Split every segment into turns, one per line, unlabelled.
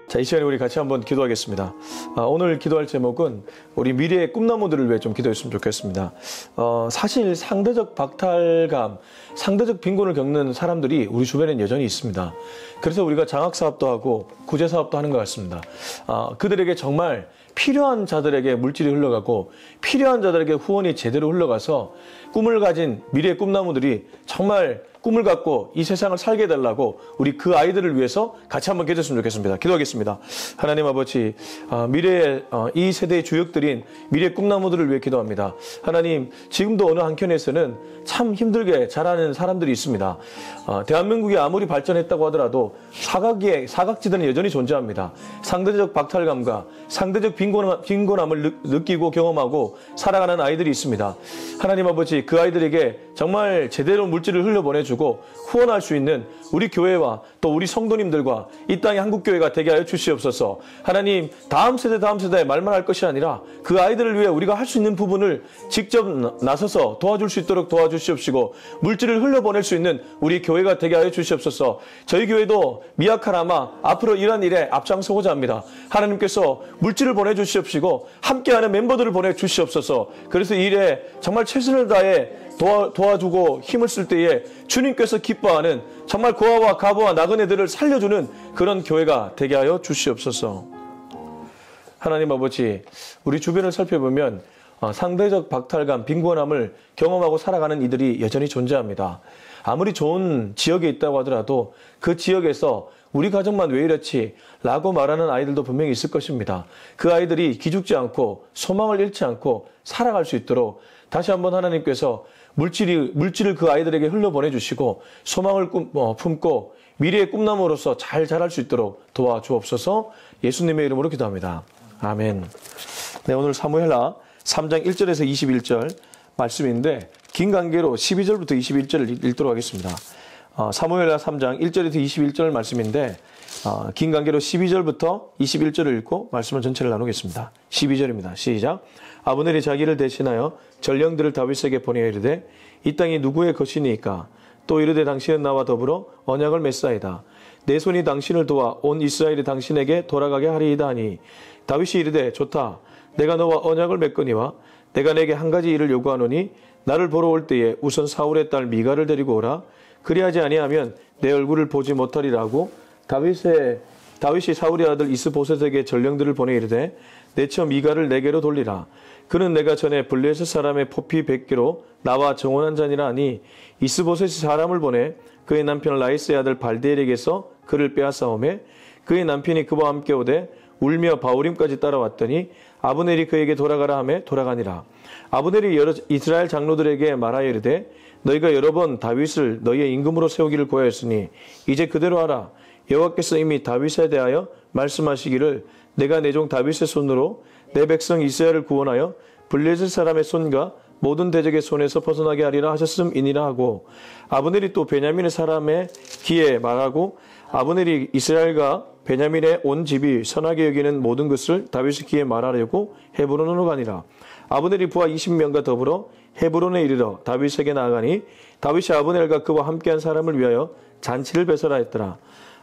자, 이 시간에 우리 같이 한번 기도하겠습니다. 오늘 기도할 제목은 우리 미래의 꿈나무들을 위해 좀 기도했으면 좋겠습니다. 사실 상대적 박탈감, 상대적 빈곤을 겪는 사람들이 우리 주변에는 여전히 있습니다. 그래서 우리가 장학사업도 하고 구제사업도 하는 것 같습니다. 그들에게 정말 필요한 자들에게 물질이 흘러가고 필요한 자들에게 후원이 제대로 흘러가서 꿈을 가진 미래의 꿈나무들이 정말 꿈을 갖고 이 세상을 살게 해달라고 우리 그 아이들을 위해서 같이 한번 기도했으면 좋겠습니다. 기도하겠습니다. 하나님 아버지, 미래의 이 세대의 주역들인 미래의 꿈나무들을 위해 기도합니다. 하나님, 지금도 어느 한켠에서는 참 힘들게 자라는 사람들이 있습니다. 대한민국이 아무리 발전했다고 하더라도 사각지대는 여전히 존재합니다. 상대적 박탈감과 상대적 빈곤함을 느끼고 경험하고 살아가는 아이들이 있습니다. 하나님 아버지, 그 아이들에게 정말 제대로 물질을 흘려보내주고 후원할 수 있는 우리 교회와 또 우리 성도님들과 이 땅의 한국교회가 되게 하여 주시옵소서. 하나님, 다음 세대에 말만 할 것이 아니라 그 아이들을 위해 우리가 할 수 있는 부분을 직접 나서서 도와줄 수 있도록 도와주시옵시고, 물질을 흘려보낼 수 있는 우리 교회가 되게 하여 주시옵소서. 저희 교회도 미약하나마 앞으로 이런 일에 앞장서고자 합니다. 하나님께서 물질을 보내주시옵시고 함께하는 멤버들을 보내주시옵소서. 그래서 이 일에 정말 최선을 다해 도와주고 힘을 쓸 때에 주님께서 기뻐하는 정말 고아와 가부와 나그네들을 살려주는 그런 교회가 되게 하여 주시옵소서. 하나님 아버지, 우리 주변을 살펴보면 상대적 박탈감, 빈곤함을 경험하고 살아가는 이들이 여전히 존재합니다. 아무리 좋은 지역에 있다고 하더라도 그 지역에서 우리 가정만 왜 이렇지? 라고 말하는 아이들도 분명히 있을 것입니다. 그 아이들이 기죽지 않고 소망을 잃지 않고 살아갈 수 있도록 다시 한번 하나님께서 물질을 그 아이들에게 흘려보내주시고 소망을 품고 미래의 꿈나무로서 잘 자랄 수 있도록 도와주옵소서. 예수님의 이름으로 기도합니다. 아멘. 네, 오늘 사무엘하 3장 1절에서 21절 말씀인데 긴 관계로 12절부터 21절을 읽도록 하겠습니다. 사무엘하 3장 1절에서 21절 말씀인데 긴 관계로 12절부터 21절을 읽고 말씀을 전체를 나누겠습니다. 12절입니다. 시작. 아브넬이 자기를 대신하여 전령들을 다윗에게 보내어 이르되 이 땅이 누구의 것이니까? 또 이르되 당신은 나와 더불어 언약을 맺사이다. 내 손이 당신을 도와 온 이스라엘이 당신에게 돌아가게 하리이다 하니 다윗이 이르되 좋다. 내가 너와 언약을 맺거니와 내가 내게 한 가지 일을 요구하노니 나를 보러 올 때에 우선 사울의 딸 미가를 데리고 오라. 그리하지 아니하면 내 얼굴을 보지 못하리라고 다윗이 사울의 아들 이스보셋에게 전령들을 보내 이르되 내 처 미가를 내게로 돌리라. 그는 내가 전에 블레셋 사람의 포피 100개로 나와 정원한 자니라 하니 이스보셋이 사람을 보내 그의 남편 라이스의 아들 발디엘에게서 그를 빼앗아오매 그의 남편이 그와 함께 오되 울며 바울임까지 따라왔더니 아브넬이 그에게 돌아가라 하매 돌아가니라. 아브넬이 여러 이스라엘 장로들에게 말하여 이르되 너희가 여러 번 다윗을 너희의 임금으로 세우기를 고하였으니 이제 그대로 하라. 여호와께서 이미 다윗에 대하여 말씀하시기를 내가 내 종 다윗의 손으로 내 백성 이스라엘을 구원하여 블레셋 사람의 손과 모든 대적의 손에서 벗어나게 하리라 하셨음이니라 하고 아브넬이 또 베냐민의 사람의 귀에 말하고 아브넬이 이스라엘과 베냐민의 온 집이 선하게 여기는 모든 것을 다윗의 귀에 말하려고 헤브론으로 가니라. 아브넬이 부하 20명과 더불어 헤브론에 이르러 다윗에게 나아가니 다윗이 아브넬과 그와 함께한 사람을 위하여 잔치를 베서라 했더라.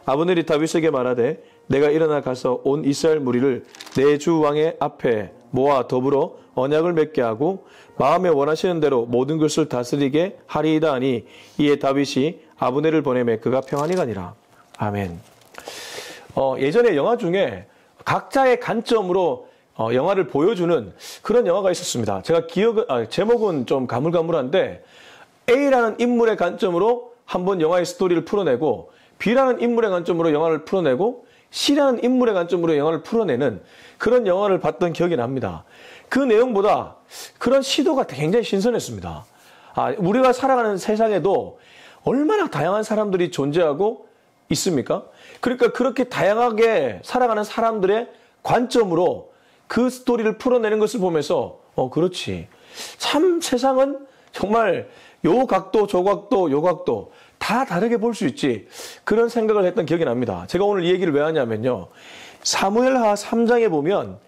아브넬이 다윗에게 말하되 내가 일어나 가서 온 이스라엘 무리를 내 주 왕의 앞에 모아 더불어 언약을 맺게 하고 마음에 원하시는 대로 모든 것을 다스리게 하리이다 하니 이에 다윗이 아브넬을 보내매 그가 평안히 가니라. 아멘. 예전에 영화 중에 각자의 관점으로 영화를 보여주는 그런 영화가 있었습니다. 제가 제목은 좀 가물가물한데 A라는 인물의 관점으로 한번 영화의 스토리를 풀어내고 B라는 인물의 관점으로 영화를 풀어내고 C라는 인물의 관점으로 영화를 풀어내는 그런 영화를 봤던 기억이 납니다. 그 내용보다 그런 시도가 굉장히 신선했습니다. 우리가 살아가는 세상에도 얼마나 다양한 사람들이 존재하고 있습니까? 그러니까 그렇게 다양하게 살아가는 사람들의 관점으로 그 스토리를 풀어내는 것을 보면서 그렇지. 참 세상은 정말 요 각도, 저 각도, 요 각도 다 다르게 볼 수 있지. 그런 생각을 했던 기억이 납니다. 제가 오늘 이 얘기를 왜 하냐면요. 사무엘하 3장에 보면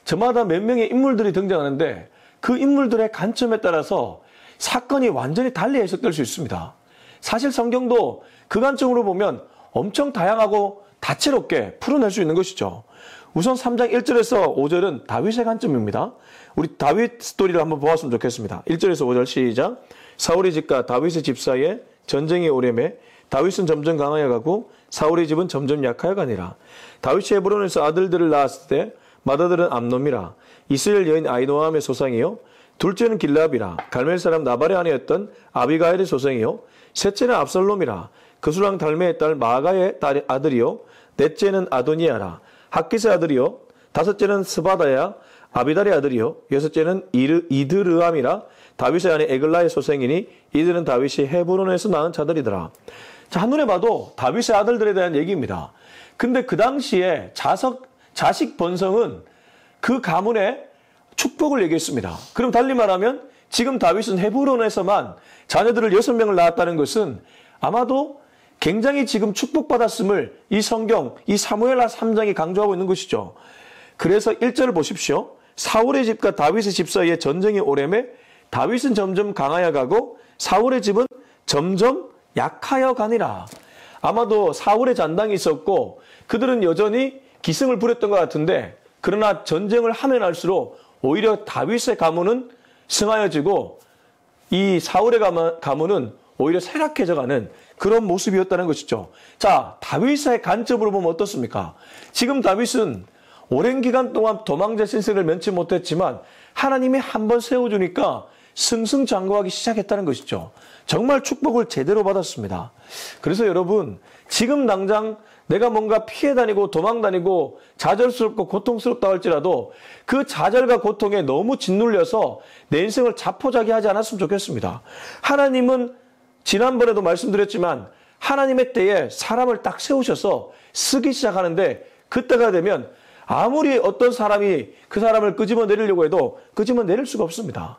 저마다 몇 명의 인물들이 등장하는데 그 인물들의 관점에 따라서 사건이 완전히 달리 해석될 수 있습니다. 사실 성경도 그 관점으로 보면 엄청 다양하고 다채롭게 풀어낼 수 있는 것이죠. 우선 3장 1절에서 5절은 다윗의 관점입니다. 우리 다윗 스토리를 한번 보았으면 좋겠습니다. 1절에서 5절 시작. 사울의 집과 다윗의 집 사이에 전쟁이 오래매 다윗은 점점 강하여 가고 사울의 집은 점점 약하여 가니라. 다윗이 헤브론에서 아들들을 낳았을 때 맏아들은 암놈이라. 이스라엘 여인 아히노암의 소상이요. 둘째는 길라압이라. 갈멜 사람 나발의 아내였던 아비가일의 소상이요. 셋째는 압살롬이라. 그술랑 달메의 딸 마아가의 아들이요. 넷째는 아도니아라. 학기스의 아들이요. 다섯째는 스바다야 아비달의 아들이요. 여섯째는 이드르암이라. 다윗의 아내 에글라의 소생이니 이들은 다윗이 헤브론에서 낳은 자들이더라. 자, 한눈에 봐도 다윗의 아들들에 대한 얘기입니다. 근데 그 당시에 자식 번성은 그 가문의 축복을 얘기했습니다. 그럼 달리 말하면 지금 다윗은 헤브론에서만 자녀들을 6명을 낳았다는 것은 아마도 굉장히 지금 축복받았음을 이 성경, 이 사무엘하 3장이 강조하고 있는 것이죠. 그래서 1절을 보십시오. 사울의 집과 다윗의 집 사이에 전쟁이 오래매 다윗은 점점 강하여 가고 사울의 집은 점점 약하여 가니라. 아마도 사울의 잔당이 있었고 그들은 여전히 기승을 부렸던 것 같은데 그러나 전쟁을 하면 할수록 오히려 다윗의 가문은 승하여지고 이 사울의 가문은 오히려 쇠락해져가는 그런 모습이었다는 것이죠. 자, 다윗의 관점으로 보면 어떻습니까? 지금 다윗은 오랜 기간 동안 도망자 신세를 면치 못했지만 하나님이 한번 세워주니까 승승장구하기 시작했다는 것이죠. 정말 축복을 제대로 받았습니다. 그래서 여러분, 지금 당장 내가 뭔가 피해 다니고 도망 다니고 좌절스럽고 고통스럽다 할지라도 그 좌절과 고통에 너무 짓눌려서 내 인생을 자포자기하지 않았으면 좋겠습니다. 하나님은 지난번에도 말씀드렸지만 하나님의 때에 사람을 딱 세우셔서 쓰기 시작하는데 그때가 되면 아무리 어떤 사람이 그 사람을 끄집어 내리려고 해도 끄집어 내릴 수가 없습니다.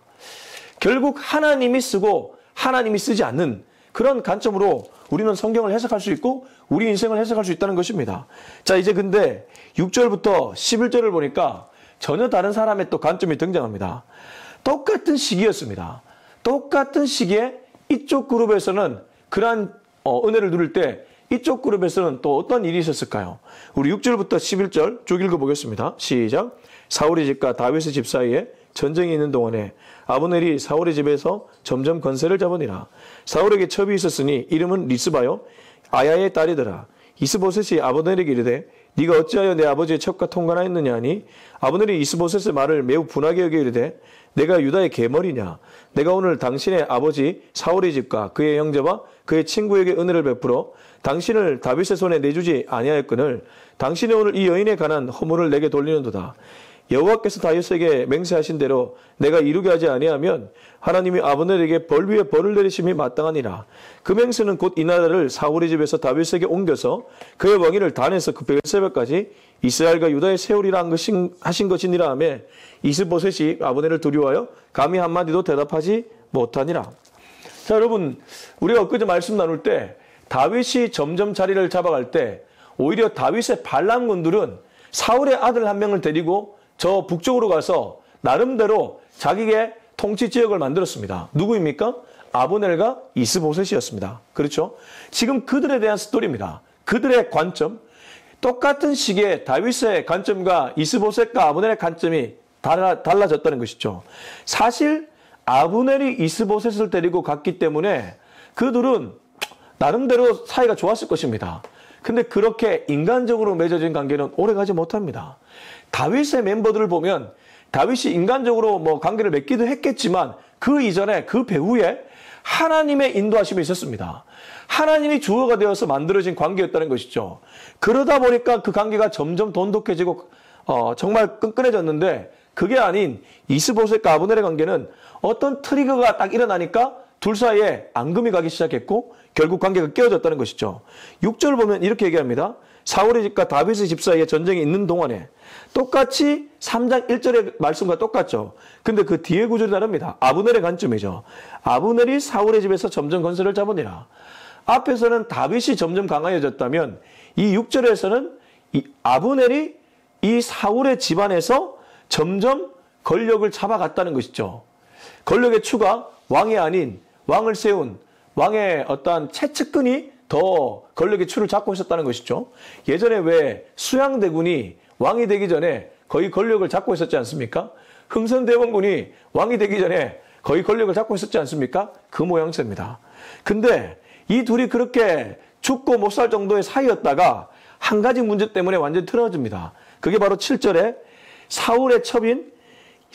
결국 하나님이 쓰고 하나님이 쓰지 않는 그런 관점으로 우리는 성경을 해석할 수 있고 우리 인생을 해석할 수 있다는 것입니다. 자, 이제 근데 6절부터 11절을 보니까 전혀 다른 사람의 또 관점이 등장합니다. 똑같은 시기였습니다. 똑같은 시기에 이쪽 그룹에서는 그러한 은혜를 누릴 때 이쪽 그룹에서는 또 어떤 일이 있었을까요? 우리 6절부터 11절 쭉 읽어보겠습니다. 시작. 사울의 집과 다윗의 집 사이에 전쟁이 있는 동안에 아브넬이 사울의 집에서 점점 건세를 잡으니라. 사울에게 첩이 있었으니 이름은 리스바요 아야의 딸이더라. 이스보셋이 아브넬에게 이르되 네가 어찌하여 내 아버지의 첩과 통관하였느냐 하니 아브넬이 이스보셋의 말을 매우 분하게 여겨 이르되 내가 유다의 계머리냐. 내가 오늘 당신의 아버지 사울의 집과 그의 형제와 그의 친구에게 은혜를 베풀어 당신을 다윗의 손에 내주지 아니하였거늘 당신이 오늘 이 여인에 관한 허물을 내게 돌리는도다. 여호와께서 다윗에게 맹세하신 대로 내가 이루게 하지 아니하면 하나님이 아브넬에게 벌 위에 벌을 내리심이 마땅하니라. 그 맹세는 곧 이 나라를 사울의 집에서 다윗에게 옮겨서 그의 왕위를 단에서 그 베르세바까지 이스라엘과 유다에 세우리라 하신 것이니라 하며 이스보셋이 아브넬을 두려워하여 감히 한마디도 대답하지 못하니라. 자, 여러분, 우리가 엊그제 말씀 나눌 때 다윗이 점점 자리를 잡아갈 때 오히려 다윗의 반란군들은 사울의 아들 한 명을 데리고 저 북쪽으로 가서 나름대로 자기의 통치 지역을 만들었습니다. 누구입니까? 아브넬과 이스보셋이었습니다. 그렇죠? 지금 그들에 대한 스토리입니다. 그들의 관점, 똑같은 시기에 다윗의 관점과 이스보셋과 아브넬의 관점이 달라졌다는 것이죠. 사실 아브넬이 이스보셋을 데리고 갔기 때문에 그들은 나름대로 사이가 좋았을 것입니다. 근데 그렇게 인간적으로 맺어진 관계는 오래가지 못합니다. 다윗의 멤버들을 보면 다윗이 인간적으로 관계를 맺기도 했겠지만 그 이전에 그 배후에 하나님의 인도하심이 있었습니다. 하나님이 주어가 되어서 만들어진 관계였다는 것이죠. 그러다 보니까 그 관계가 점점 돈독해지고 정말 끈끈해졌는데 그게 아닌 이스보셋과 아브넬의 관계는 어떤 트리거가 딱 일어나니까 둘 사이에 앙금이 가기 시작했고 결국 관계가 깨어졌다는 것이죠. 6절을 보면 이렇게 얘기합니다. 사울의 집과 다윗의 집 사이에 전쟁이 있는 동안에 똑같이 3장 1절의 말씀과 똑같죠. 근데 그 뒤에 구절이 다릅니다. 아브넬의 관점이죠. 아브넬이 사울의 집에서 점점 건설을 잡으니라. 앞에서는 다윗이 점점 강하여졌다면 이 6절에서는 이 아브넬이 이 사울의 집안에서 점점 권력을 잡아갔다는 것이죠. 권력의 추가 왕이 아닌 왕을 세운 왕의 어떠한 채측근이 더 권력의 추를 잡고 있었다는 것이죠. 예전에 왜 수양대군이 왕이 되기 전에 거의 권력을 잡고 있었지 않습니까? 흥선대원군이 왕이 되기 전에 거의 권력을 잡고 있었지 않습니까? 그 모양새입니다. 근데 이 둘이 그렇게 죽고 못 살 정도의 사이였다가 한 가지 문제 때문에 완전히 틀어집니다. 그게 바로 7절에 사울의 첩인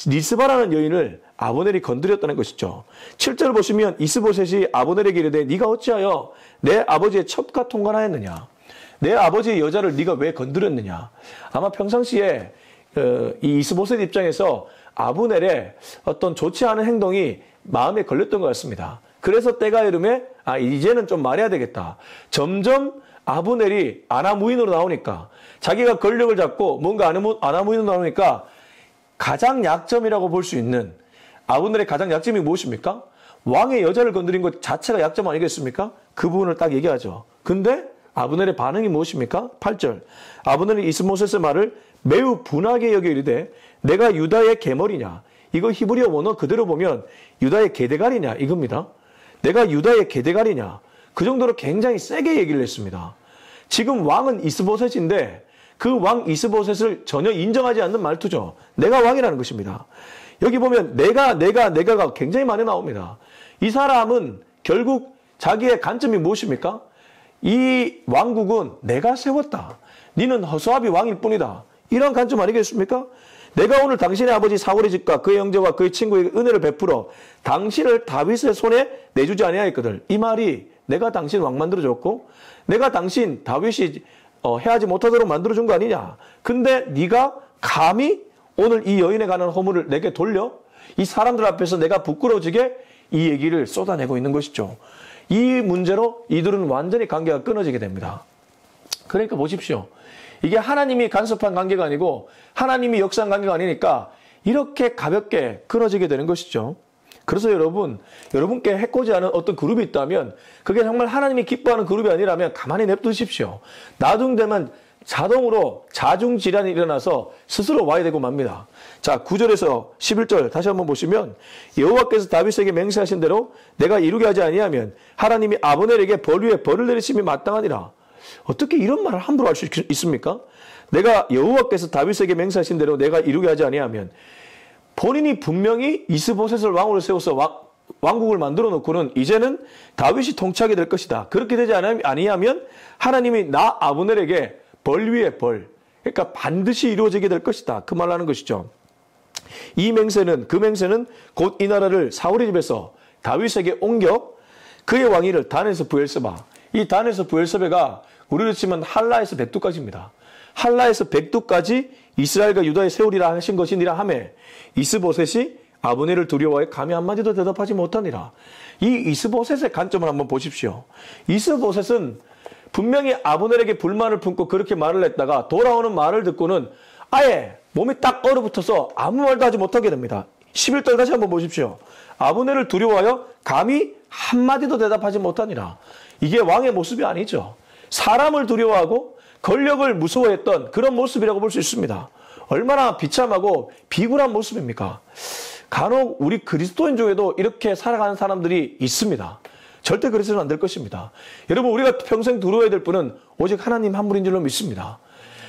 리스바라는 여인을 아브넬이 건드렸다는 것이죠. 7절 보시면 이스보셋이 아브넬에게 이르되 네가 어찌하여 내 아버지의 첩과 통관하였느냐? 내 아버지의 여자를 네가 왜 건드렸느냐? 아마 평상시에 이 이스보셋 입장에서 아브넬의 어떤 좋지 않은 행동이 마음에 걸렸던 것 같습니다. 그래서 때가 이름에 이제는 좀 말해야 되겠다. 점점 아브넬이 아나무인으로 나오니까 자기가 권력을 잡고 뭔가 아나무인으로 나오니까 가장 약점이라고 볼 수 있는 아브넬의 가장 약점이 무엇입니까? 왕의 여자를 건드린 것 자체가 약점 아니겠습니까? 그 부분을 딱 얘기하죠. 근데 아브넬의 반응이 무엇입니까? 8절. 아브넬이 이스보셋의 말을 매우 분하게 여겨 이르되 내가 유다의 계머리냐? 이거 히브리어 원어 그대로 보면 유다의 게데갈이냐? 이겁니다. 내가 유다의 게데갈이냐? 그 정도로 굉장히 세게 얘기를 했습니다. 지금 왕은 이스보셋인데 그 왕 이스보셋을 전혀 인정하지 않는 말투죠. 내가 왕이라는 것입니다. 여기 보면 내가가 굉장히 많이 나옵니다. 이 사람은 결국 자기의 관점이 무엇입니까? 이 왕국은 내가 세웠다. 너는 허수아비 왕일 뿐이다. 이런 관점 아니겠습니까? 내가 오늘 당신의 아버지 사울의 집과 그의 형제와 그의 친구에게 은혜를 베풀어 당신을 다윗의 손에 내주지 아니하였거든. 이 말이 내가 당신 왕 만들어줬고 내가 당신 다윗이 해하지 못하도록 만들어준 거 아니냐. 근데 네가 감히 오늘 이 여인에 관한 허물을 내게 돌려? 이 사람들 앞에서 내가 부끄러워지게 이 얘기를 쏟아내고 있는 것이죠. 이 문제로 이들은 완전히 관계가 끊어지게 됩니다. 그러니까 보십시오. 이게 하나님이 간섭한 관계가 아니고 하나님이 역사한 관계가 아니니까 이렇게 가볍게 끊어지게 되는 것이죠. 그래서 여러분께 해코지 않은 어떤 그룹이 있다면 그게 정말 하나님이 기뻐하는 그룹이 아니라면 가만히 냅두십시오. 나중 되면 자동으로 자중질환이 일어나서 스스로 와야 되고 맙니다. 자, 9절에서 11절 다시 한번 보시면 여호와께서 다윗에게 맹세하신 대로 내가 이루게 하지 아니하면 하나님이 아브넬에게 벌 위에 벌을 내리심이 마땅하니라. 어떻게 이런 말을 함부로 할 수 있습니까? 내가 여호와께서 다윗에게 맹세하신 대로 내가 이루게 하지 아니하면 본인이 분명히 이스보셋을 왕으로 세워서 왕국을 만들어 놓고는 이제는 다윗이 통치하게 될 것이다. 그렇게 되지 아니하면 하나님이 나 아브넬에게 벌 위에 벌, 그러니까 반드시 이루어지게 될 것이다. 그 말을 하는 것이죠. 그 맹세는 곧 이 나라를 사울의 집에서 다윗에게 옮겨 그의 왕위를 단에서 브엘세바. 이 단에서 브엘세바가 우리로 치면 할라에서 백두까지입니다. 할라에서 백두까지 이스라엘과 유다에 세우리라 하신 것이니라 하매 이스보셋이 아브넬을 두려워해 감히 한마디도 대답하지 못하니라. 이 이스보셋의 관점을 한번 보십시오. 이스보셋은 분명히 아브넬에게 불만을 품고 그렇게 말을 했다가 돌아오는 말을 듣고는 아예 몸이 딱 얼어붙어서 아무 말도 하지 못하게 됩니다. 11절 다시 한번 보십시오. 아브넬을 두려워하여 감히 한마디도 대답하지 못하니라. 이게 왕의 모습이 아니죠. 사람을 두려워하고 권력을 무서워했던 그런 모습이라고 볼 수 있습니다. 얼마나 비참하고 비굴한 모습입니까? 간혹 우리 그리스도인 중에도 이렇게 살아가는 사람들이 있습니다. 절대 그래서는 안 될 것입니다. 여러분, 우리가 평생 두려워야 될 분은 오직 하나님 한 분인 줄로 믿습니다.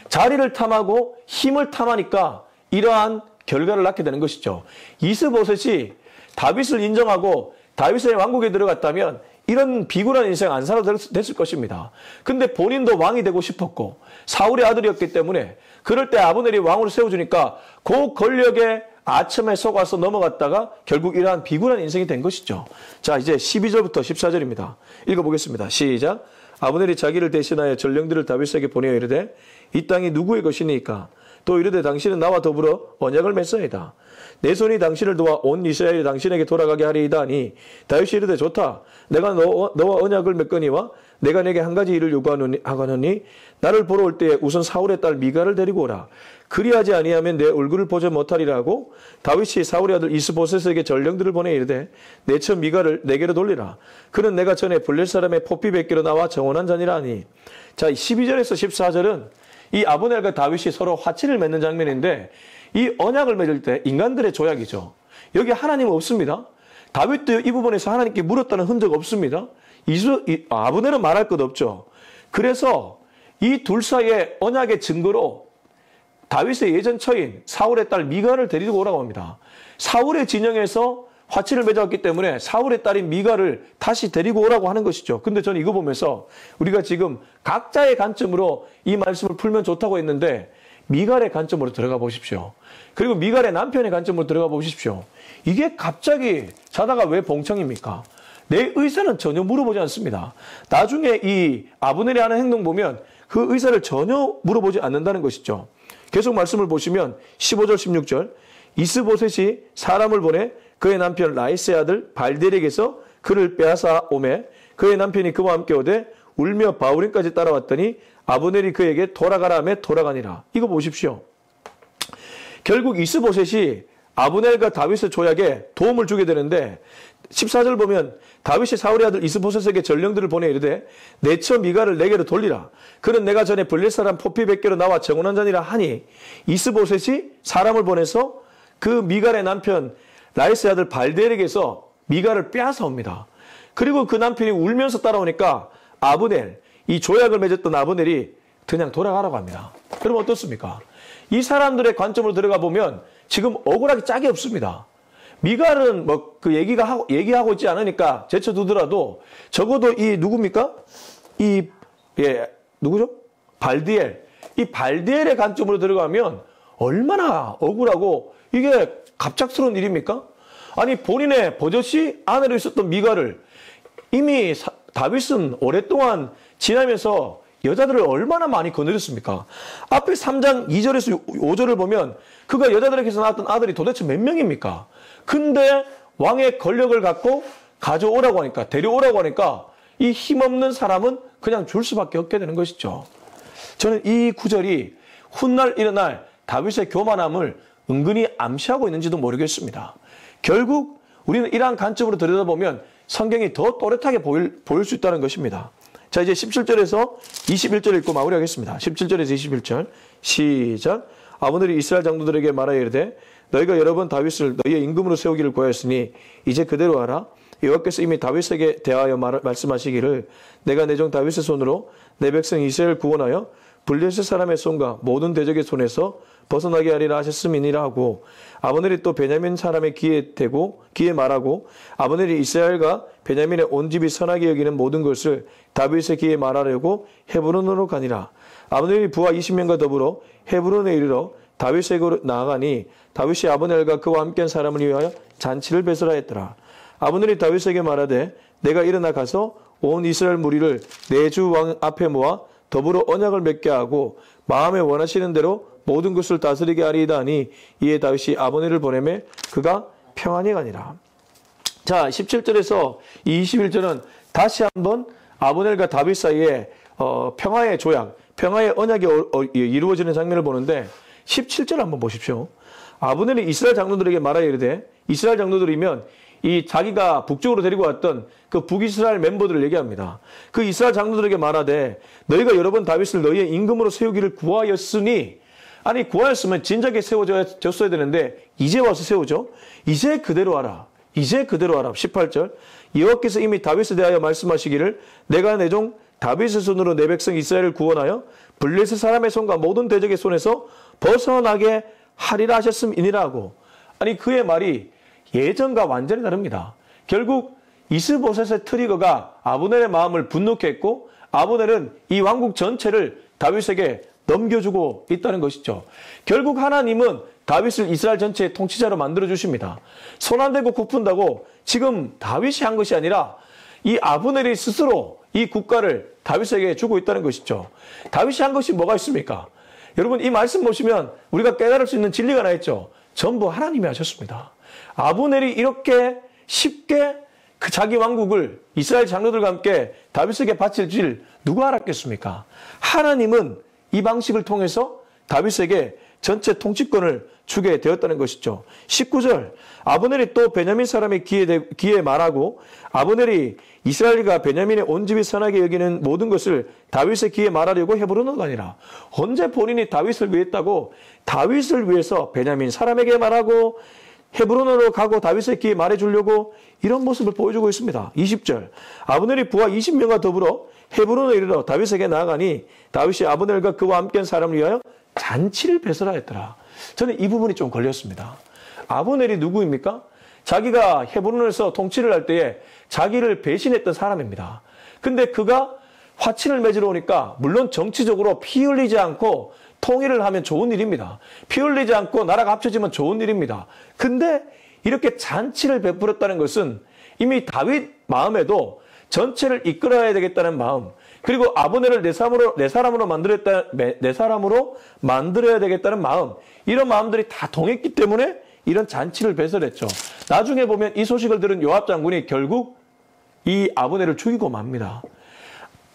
자리를 탐하고 힘을 탐하니까 이러한 결과를 낳게 되는 것이죠. 이스보셋이 다윗을 인정하고 다윗의 왕국에 들어갔다면 이런 비굴한 인생 안 살아도 됐을 것입니다. 근데 본인도 왕이 되고 싶었고 사울의 아들이었기 때문에 그럴 때 아브넬이 왕으로 세워주니까 그 권력의 아첨에 속아서 넘어갔다가 결국 이러한 비굴한 인생이 된 것이죠. 자, 이제 12절부터 14절입니다. 읽어보겠습니다. 시작. 아브넬이 자기를 대신하여 전령들을 다윗에게 보내어 이르되 이 땅이 누구의 것이니까? 또 이르되 당신은 나와 더불어 언약을 맺사이다. 내 손이 당신을 도와 온 이스라엘이 당신에게 돌아가게 하리이다 하니 다윗이 이르되 좋다. 내가 너와 언약을 맺거니와 내가 내게 한 가지 일을 요구하노니 나를 보러 올 때에 우선 사울의 딸 미가를 데리고 오라. 그리하지 아니하면 내 얼굴을 보지 못하리라고 다윗이 사울의 아들 이스보셋에게 전령들을 보내 이르되 내 처 미가를 내게로 돌리라. 그는 내가 전에 블렛 사람의 포피 뵙기로 나와 정원한 자니라 하니. 자, 12절에서 14절은 이 아브넬과 다윗이 서로 화친을 맺는 장면인데 이 언약을 맺을 때 인간들의 조약이죠. 여기 하나님은 없습니다. 다윗도 이 부분에서 하나님께 물었다는 흔적 없습니다. 아브넬은 말할 것 없죠. 그래서 이 둘 사이의 언약의 증거로 다윗의 예전 처인 사울의 딸 미갈을 데리고 오라고 합니다. 사울의 진영에서 화친을 맺었기 때문에 사울의 딸인 미갈을 다시 데리고 오라고 하는 것이죠. 근데 저는 이거 보면서 우리가 지금 각자의 관점으로 이 말씀을 풀면 좋다고 했는데 미갈의 관점으로 들어가 보십시오. 그리고 미갈의 남편의 관점으로 들어가 보십시오. 이게 갑자기 자다가 왜 봉청입니까? 내 의사는 전혀 물어보지 않습니다. 나중에 이 아브넬이 하는 행동 보면 그 의사를 전혀 물어보지 않는다는 것이죠. 계속 말씀을 보시면 15절 16절 이스보셋이 사람을 보내 그의 남편 라이스의 아들 발델에게서 그를 빼앗아 오매 그의 남편이 그와 함께 오되 울며 바울임까지 따라왔더니 아브넬이 그에게 돌아가라 하며 돌아가니라. 이거 보십시오. 결국 이스보셋이 아브넬과 다윗의 조약에 도움을 주게 되는데 14절 보면 다윗이 사울의 아들 이스보셋에게 전령들을 보내 이르되 내 처 미갈을 내게로 돌리라. 그는 내가 전에 블레 사람 포피 100개로 나와 정원한 자니라 하니 이스보셋이 사람을 보내서 그 미갈의 남편 라이스의 아들 발델에게서 미갈을 빼앗아 옵니다. 그리고 그 남편이 울면서 따라오니까 아브넬, 이 조약을 맺었던 아브넬이 그냥 돌아가라고 합니다. 그럼 어떻습니까? 이 사람들의 관점으로 들어가 보면 지금 억울하기 짝이 없습니다. 미갈은 뭐 그 얘기하고 있지 않으니까 제쳐두더라도 적어도 이 누굽니까? 누구죠? 발디엘. 이 발디엘의 관점으로 들어가면 얼마나 억울하고 이게 갑작스러운 일입니까? 아니 본인의 버젓이 아내로 있었던 미갈을 이미 다윗은 오랫동안 지나면서 여자들을 얼마나 많이 거느렸습니까? 앞에 3장 2절에서 5절을 보면 그가 여자들에게서 낳았던 아들이 도대체 몇 명입니까? 근데 왕의 권력을 갖고 가져오라고 하니까, 데려오라고 하니까 이 힘없는 사람은 그냥 줄 수밖에 없게 되는 것이죠. 저는 이 구절이 훗날 일어날 다윗의 교만함을 은근히 암시하고 있는지도 모르겠습니다. 결국 우리는 이러한 관점으로 들여다보면 성경이 더 또렷하게 보일 수 있다는 것입니다. 자, 이제 17절에서 21절 읽고 마무리하겠습니다. 17절에서 21절 시작. 아브넬이 이스라엘 장로들에게 말하여 이르되 너희가 여러 번 다윗을 너희의 임금으로 세우기를 구하였으니 이제 그대로 하라. 여호와께서 이미 다윗에게 대하여 말씀하시기를 내가 내 종 다윗의 손으로 내 백성 이스라엘을 구원하여 블레셋 사람의 손과 모든 대적의 손에서 벗어나게 하리라 하셨음이니라 하고 아브넬이 또 베냐민 사람의 귀에 말하고 아브넬이 이스라엘과 베냐민의 온 집이 선하게 여기는 모든 것을 다윗의 귀에 말하려고 헤브론으로 가니라. 아브넬이 부하 20명과 더불어 헤브론에 이르러 다윗에게로 나아가니 다윗이 아브넬과 그와 함께한 사람을 위하여 잔치를 배설하였더라. 아브넬이 다윗에게 말하되 내가 일어나 가서 온 이스라엘 무리를 내 주 왕 앞에 모아 더불어 언약을 맺게 하고 마음에 원하시는 대로 모든 것을 다스리게 하리이다 하니 이에 다윗이 아브넬을 보내매 그가 평안히 가니라. 자, 17절에서 21절은 다시 한번 아브넬과 다윗 사이에 평화의 조약, 평화의 언약이 이루어지는 장면을 보는데 17절 한번 보십시오. 아브넬이 이스라엘 장로들에게 말하여 이르되 이스라엘 장로들이면 이 자기가 북쪽으로 데리고 왔던 그 북이스라엘 멤버들을 얘기합니다. 그 이스라엘 장로들에게 말하되 너희가 여러 번 다윗을 너희의 임금으로 세우기를 구하였으니 아니 구하였으면 진작에 세워졌어야 되는데 이제 와서 세우죠. 이제 그대로 하라. 이제 그대로 하라. 18절 여호와께서 이미 다윗에 대하여 말씀하시기를 내가 내 종 다윗의 손으로 내 백성 이스라엘을 구원하여 블레셋 사람의 손과 모든 대적의 손에서 벗어나게 하리라 하셨음이니라 하고 아니 그의 말이 예전과 완전히 다릅니다. 결국 이스보셋의 트리거가 아브넬의 마음을 분노케 했고 아브넬은 이 왕국 전체를 다윗에게 넘겨주고 있다는 것이죠. 결국 하나님은 다윗을 이스라엘 전체의 통치자로 만들어주십니다. 손 안 대고 굽힌다고 지금 다윗이 한 것이 아니라 이 아브넬이 스스로 이 국가를 다윗에게 주고 있다는 것이죠. 다윗이 한 것이 뭐가 있습니까? 여러분 이 말씀 보시면 우리가 깨달을 수 있는 진리가 하나 있죠. 전부 하나님이 하셨습니다. 아브넬이 이렇게 쉽게 그 자기 왕국을 이스라엘 장로들과 함께 다윗에게 바칠 줄 누가 알았겠습니까? 하나님은 이 방식을 통해서 다윗에게 전체 통치권을 주게 되었다는 것이죠. 19절 아브넬이 또 베냐민 사람의 귀에 말하고 아브넬이 이스라엘과 베냐민의 온 집이 선하게 여기는 모든 것을 다윗의 귀에 말하려고 헤브론으로 가니라. 언제 본인이 다윗을 위했다고 다윗을 위해서 베냐민 사람에게 말하고 헤브론으로 가고 다윗에게 말해주려고 이런 모습을 보여주고 있습니다. 20절 아브넬이 부하 20명과 더불어 헤브론에 이르러 다윗에게 나아가니 다윗이 아브넬과 그와 함께한 사람을 위하여 잔치를 베풀하였더라. 저는 이 부분이 좀 걸렸습니다. 아브넬이 누구입니까? 자기가 헤브론에서 통치를 할 때에 자기를 배신했던 사람입니다. 근데 그가 화친을 맺으러 오니까 물론 정치적으로 피 흘리지 않고 통일을 하면 좋은 일입니다. 피 흘리지 않고 나라가 합쳐지면 좋은 일입니다. 근데 이렇게 잔치를 베풀었다는 것은 이미 다윗 마음에도 전체를 이끌어야 되겠다는 마음, 그리고 아브넬을 내 사람으로 만들어야 되겠다는 마음, 이런 마음들이 다 동했기 때문에 이런 잔치를 배설했죠. 나중에 보면 이 소식을 들은 요압 장군이 결국 이 아브넬을 죽이고 맙니다.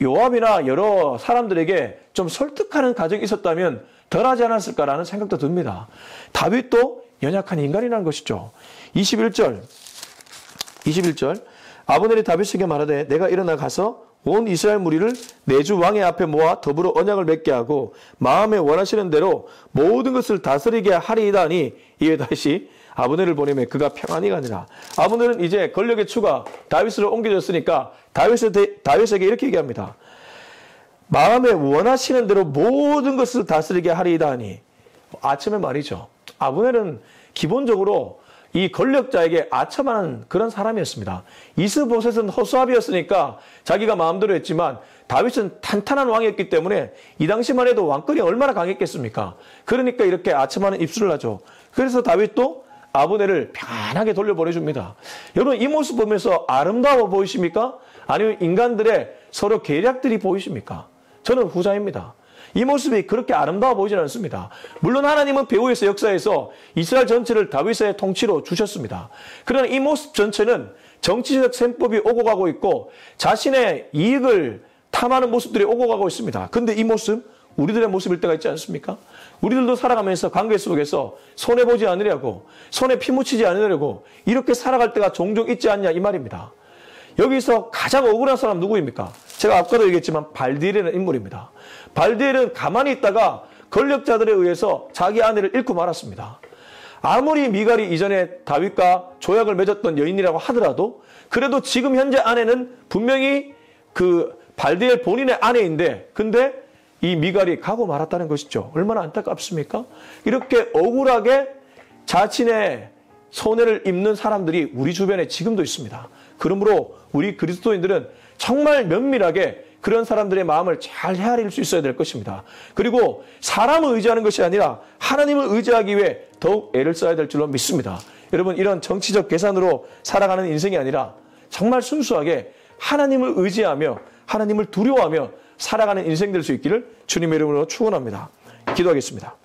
요압이나 여러 사람들에게 좀 설득하는 과정이 있었다면 덜하지 않았을까라는 생각도 듭니다. 다윗도 연약한 인간이라는 것이죠. 21절 아브넬이 다윗에게 말하되 내가 일어나 가서 온 이스라엘 무리를 내 주 왕의 앞에 모아 더불어 언약을 맺게 하고 마음에 원하시는 대로 모든 것을 다스리게 하리이다 하니 이에 다시 아브넬을 보내매 그가 평안히 가니라. 아브넬은 이제 권력의 추가 다윗으로 옮겨졌으니까 다윗에게 이렇게 얘기합니다. 마음에 원하시는 대로 모든 것을 다스리게 하리이다 하니, 아첨의 말이죠. 아브넬은 기본적으로 이 권력자에게 아첨하는 그런 사람이었습니다. 이스보셋은 허수아비였으니까 자기가 마음대로 했지만 다윗은 탄탄한 왕이었기 때문에 이 당시만 해도 왕권이 얼마나 강했겠습니까? 그러니까 이렇게 아첨하는 입술을 하죠. 그래서 다윗도 아브넬을 편하게 돌려보내줍니다. 여러분 이 모습 보면서 아름다워 보이십니까? 아니면 인간들의 서로 계략들이 보이십니까? 저는 후자입니다. 이 모습이 그렇게 아름다워 보이지는 않습니다. 물론 하나님은 배후에서 역사에서 이스라엘 전체를 다윗의 통치로 주셨습니다. 그러나 이 모습 전체는 정치적 셈법이 오고 가고 있고 자신의 이익을 탐하는 모습들이 오고 가고 있습니다. 그런데 이 모습 우리들의 모습일 때가 있지 않습니까? 우리들도 살아가면서 관계 속에서 손해보지 않으려고, 손에 피 묻히지 않으려고 이렇게 살아갈 때가 종종 있지 않냐 이 말입니다. 여기서 가장 억울한 사람 누구입니까? 제가 아까도 얘기했지만 발디엘이라는 인물입니다. 발디엘은 가만히 있다가 권력자들에 의해서 자기 아내를 잃고 말았습니다. 아무리 미갈이 이전에 다윗과 조약을 맺었던 여인이라고 하더라도 그래도 지금 현재 아내는 분명히 그 발디엘 본인의 아내인데 근데 이 미갈이 가고 말았다는 것이죠. 얼마나 안타깝습니까? 이렇게 억울하게 자신의 손해를 입는 사람들이 우리 주변에 지금도 있습니다. 그러므로 우리 그리스도인들은 정말 면밀하게 그런 사람들의 마음을 잘 헤아릴 수 있어야 될 것입니다. 그리고 사람을 의지하는 것이 아니라 하나님을 의지하기 위해 더욱 애를 써야 될 줄로 믿습니다. 여러분 이런 정치적 계산으로 살아가는 인생이 아니라 정말 순수하게 하나님을 의지하며 하나님을 두려워하며 살아가는 인생 될 수 있기를 주님의 이름으로 축원합니다. 기도하겠습니다.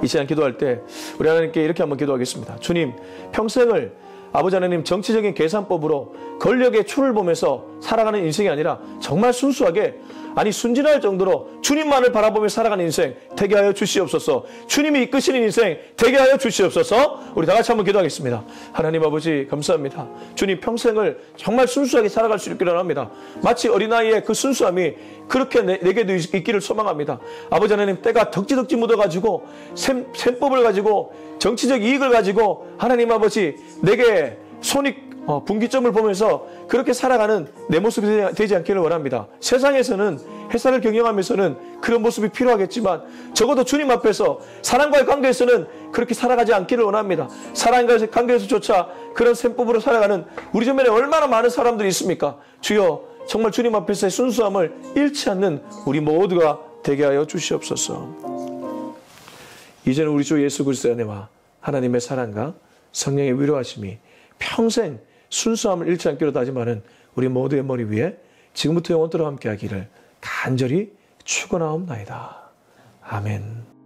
이 시간 기도할 때 우리 하나님께 이렇게 한번 기도하겠습니다. 주님, 평생을 아버지 하나님 정치적인 계산법으로 권력의 추를 보면서 살아가는 인생이 아니라 정말 순수하게, 아니 순진할 정도로 주님만을 바라보며 살아가는 인생 되게 하여 주시옵소서. 주님이 이끄시는 인생 되게 하여 주시옵소서. 우리 다 같이 한번 기도하겠습니다. 하나님 아버지 감사합니다. 주님 평생을 정말 순수하게 살아갈 수 있기를 합니다. 마치 어린아이의 그 순수함이 그렇게 내게도 있기를 소망합니다. 아버지 하나님 때가 덕지덕지 묻어가지고 셈법을 가지고 정치적 이익을 가지고 하나님 아버지 내게 손익 분기점을 보면서 그렇게 살아가는 내 모습이 되지 않기를 원합니다. 세상에서는 햇살을 경영하면서는 그런 모습이 필요하겠지만 적어도 주님 앞에서 사랑과의 관계에서는 그렇게 살아가지 않기를 원합니다. 사랑과의 관계에서조차 그런 셈법으로 살아가는 우리 주변에 얼마나 많은 사람들이 있습니까? 주여 정말 주님 앞에서의 순수함을 잃지 않는 우리 모두가 되게 하여 주시옵소서. 이제는 우리 주 예수 그리스도의 은혜와 하나님의 사랑과 성령의 위로하심이 평생 순수함을 잃지 않기로 다짐하는 우리 모두의 머리 위에 지금부터 영원토록 함께 하기를 간절히 축원하옵나이다. 아멘.